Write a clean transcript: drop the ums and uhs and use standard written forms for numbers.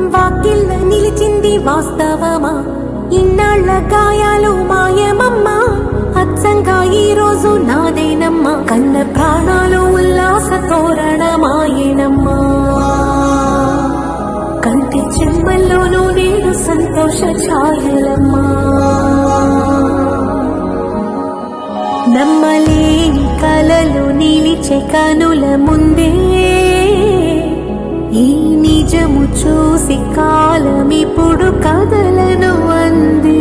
వాకిళ్ళ నిలిచింది వాస్తవమా, ఇన్నాళ్ల గాయాలు మాయమమ్మా, అచ్చంగా ఈ రోజు నాదేనమ్మా, కన్న ప్రాణాలు ఉల్లాస తోరణమాయేనమ్మా, కంటి చెమ్మల్లోనూ నేడు సంతోష ఛాయలమ్మా. నమ్మలేని కలలు నిలిచే కనుల ముందే ఈ నిజము చూసి కాలమిప్పుడు కదలను అంది.